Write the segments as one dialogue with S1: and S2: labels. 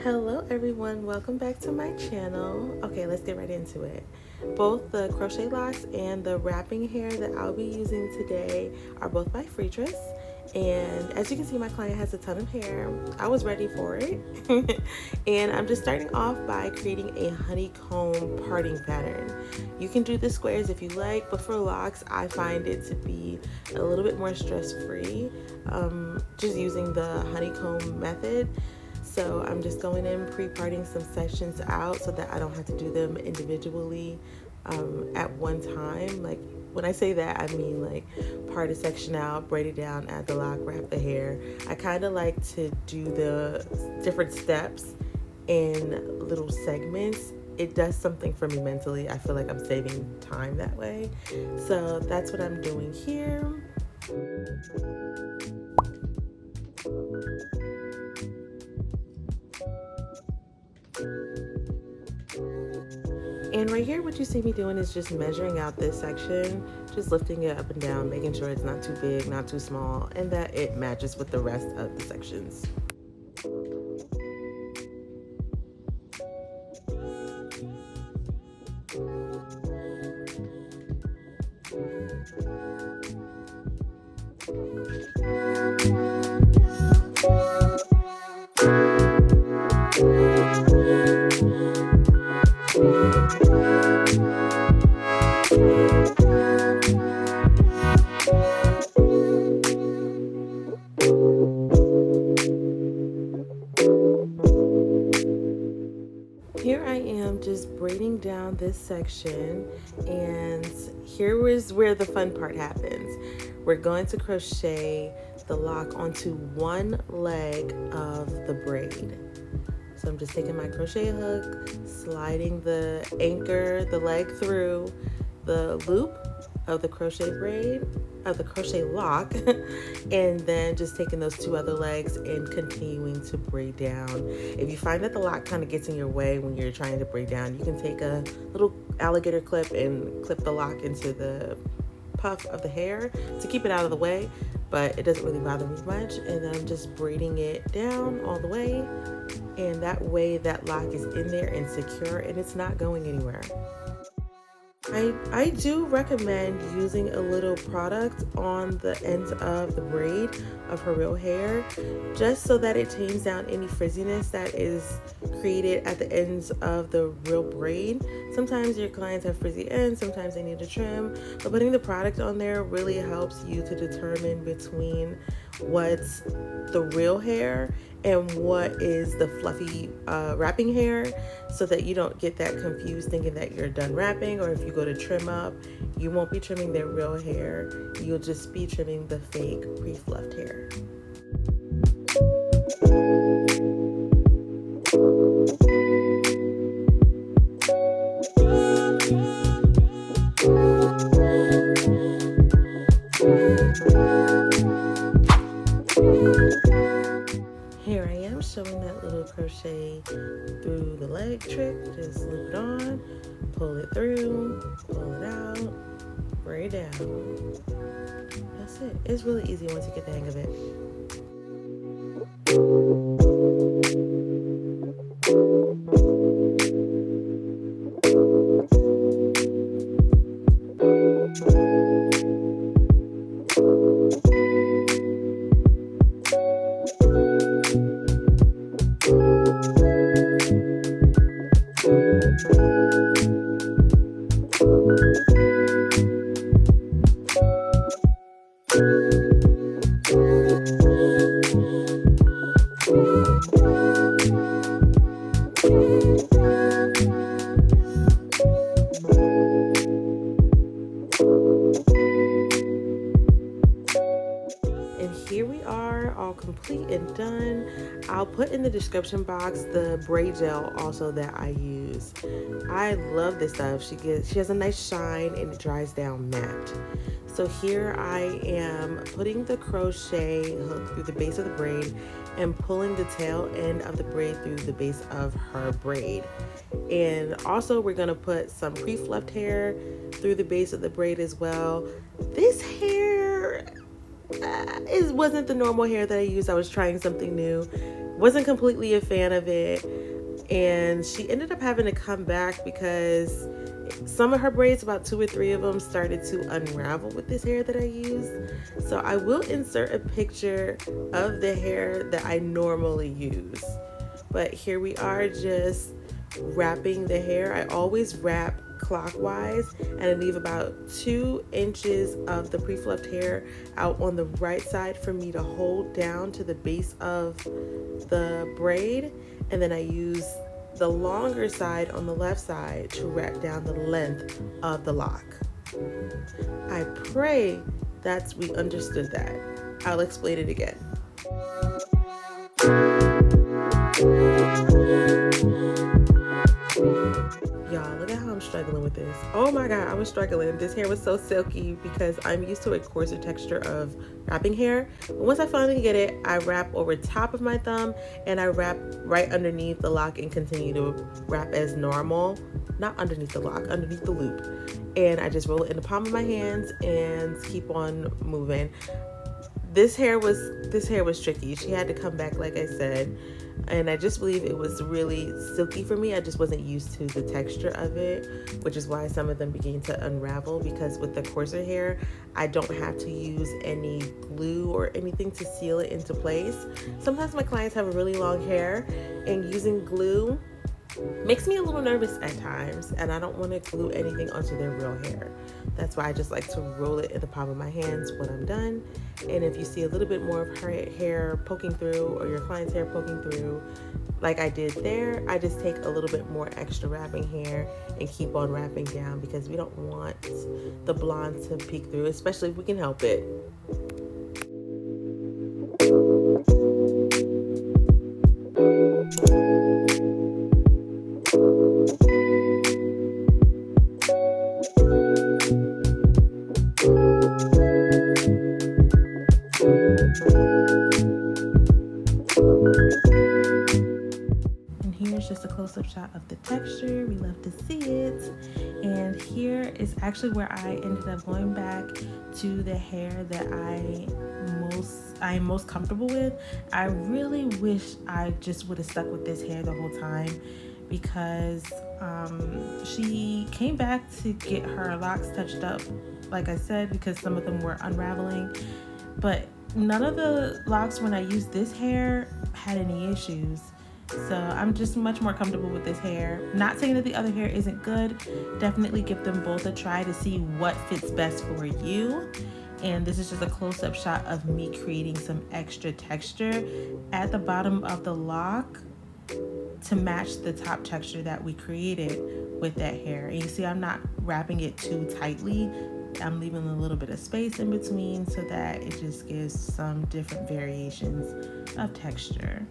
S1: Hello everyone, welcome back to my channel. Okay, let's get right into it. Both the crochet locks and the wrapping hair that I'll be using today are both by Freetress. And as you can see, my client has a ton of hair. I was ready for it. And I'm just starting off by creating a honeycomb parting pattern. You can do the squares if you like, but for locks, I find it to be a little bit more stress-free, just using the honeycomb method. So I'm just going in pre-parting some sections out so that I don't have to do them individually at one time. Like when I say that, I mean like part a section out, braid it down, add the lock, wrap the hair. I kind of like to do the different steps in little segments. It does something for me mentally. I feel like I'm saving time that way. So that's what I'm doing here. And right here, what you see me doing is just measuring out this section, just lifting it up and down, making sure it's not too big, not too small, and that it matches with the rest of the sections. Here I am just braiding down this section, and here is where the fun part happens. We're going to crochet the lock onto one leg of the braid. So I'm just taking my crochet hook, sliding the anchor, the leg through the loop of the crochet braid, of the crochet lock, and then just taking those two other legs and continuing to braid down. If you find that the lock kind of gets in your way when you're trying to braid down, you can take a little alligator clip and clip the lock into the puff of the hair to keep it out of the way, but it doesn't really bother me much. And then I'm just braiding it down all the way, and that way that lock is in there and secure and it's not going anywhere. I do recommend using a little product on the ends of the braid of her real hair, just so that it tames down any frizziness that is created at the ends of the real braid. Sometimes your clients have frizzy ends, sometimes they need a trim, but putting the product on there really helps you to determine between what's the real hair and what is the fluffy wrapping hair, so that you don't get that confused thinking that you're done wrapping, or if you go to trim up, you won't be trimming their real hair, you'll just be trimming the fake pre-fluffed hair. Here I am showing that little crochet through the leg trick. Just loop it on, pull it through, pull it out, braid down. That's it. It's really easy once you get the hang of it. Here we are, all complete and done. I'll put in the description box the braid gel also that I use. I love this stuff. She has a nice shine and it dries down matte. So here I am putting the crochet hook through the base of the braid and pulling the tail end of the braid through the base of her braid. And also we're gonna put some pre-fluffed hair through the base of the braid as well. This hair it wasn't the normal hair that I used. I was trying something new. wasn't completely a fan of it, and she ended up having to come back because some of her braids, about 2 or 3 of them, started to unravel with this hair that I used. So I will insert a picture of the hair that I normally use. But here we are, just wrapping the hair. I always wrap clockwise, and I leave about 2 inches of the pre-fluffed hair out on the right side for me to hold down to the base of the braid, and then I use the longer side on the left side to wrap down the length of the lock. I pray that we understood that. I'll explain it again. Y'all, look at how I'm struggling with this. Oh my God, I was struggling. This hair was so silky because I'm used to a coarser texture of wrapping hair. But once I finally get it, I wrap over top of my thumb and I wrap right underneath the lock and continue to wrap as normal. Not underneath the lock, underneath the loop. And I just roll it in the palm of my hands and keep on moving. This hair was tricky. She had to come back, like I said, and I just believe it was really silky for me. I just wasn't used to the texture of it, which is why some of them began to unravel, because with the coarser hair, I don't have to use any glue or anything to seal it into place. Sometimes my clients have really long hair, and using glue makes me a little nervous at times, and I don't want to glue anything onto their real hair. That's why I just like to roll it in the palm of my hands when I'm done. And if you see a little bit more of her hair poking through, or your client's hair poking through, like I did there, I just take a little bit more extra wrapping hair and keep on wrapping down, because we don't want the blonde to peek through, especially if we can help it. Just a close-up shot of the texture. We love to see it. And here is actually where I ended up going back to the hair that I'm most comfortable with. I really wish I just would have stuck with this hair the whole time, because she came back to get her locks touched up, like I said, because some of them were unraveling, but none of the locks when I used this hair had any issues. So I'm just much more comfortable with this hair. Not saying that the other hair isn't good. Definitely give them both a try to see what fits best for you. And this is just a close-up shot of me creating some extra texture at the bottom of the lock to match the top texture that we created with that hair. And you see I'm not wrapping it too tightly. I'm leaving a little bit of space in between so that it just gives some different variations of texture.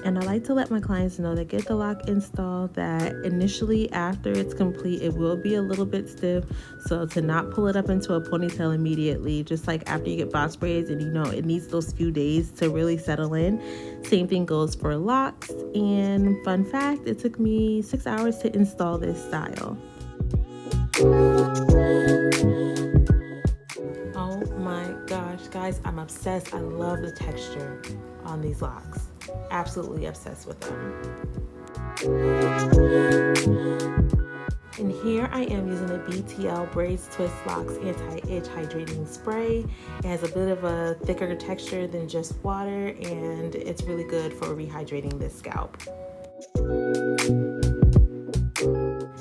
S1: And I like to let my clients know that get the lock installed, that initially after it's complete it will be a little bit stiff, so to not pull it up into a ponytail immediately, just like after you get box braids and you know it needs those few days to really settle in. Same thing goes for locks. And fun fact, it took me 6 hours to install this style. Oh my gosh, guys, I'm obsessed. I love the texture on these locks. Absolutely obsessed with them. And here I am using the BTL Braids Twist Locs Anti-Itch Hydrating Spray. It has a bit of a thicker texture than just water, and it's really good for rehydrating the scalp.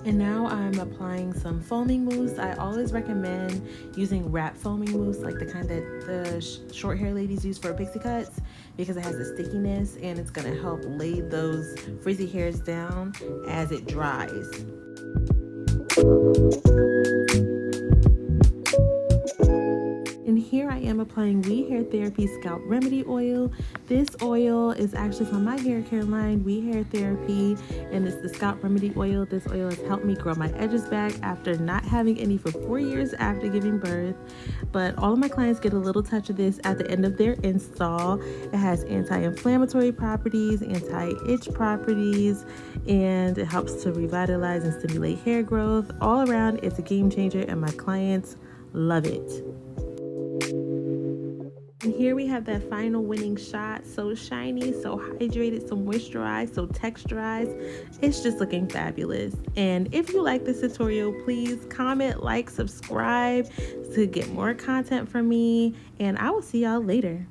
S1: And now I'm applying some foaming mousse. I always recommend using wrap foaming mousse, like the kind that the short hair ladies use for pixie cuts, because it has a stickiness and it's gonna help lay those frizzy hairs down as it dries. And here I am applying We Hair Therapy Scalp Remedy Oil. This oil is actually from my hair care line, We Hair Therapy, and it's the Scalp Remedy Oil. This oil has helped me grow my edges back after not having any for 4 years after giving birth. But all of my clients get a little touch of this at the end of their install. It has anti-inflammatory properties, anti-itch properties, and it helps to revitalize and stimulate hair growth. All around, it's a game changer, and my clients Love it. And here we have that final winning shot. So shiny, so hydrated, so moisturized, so texturized. It's just looking fabulous. And if you like this tutorial, please comment, like, subscribe to get more content from me. And I will see y'all later.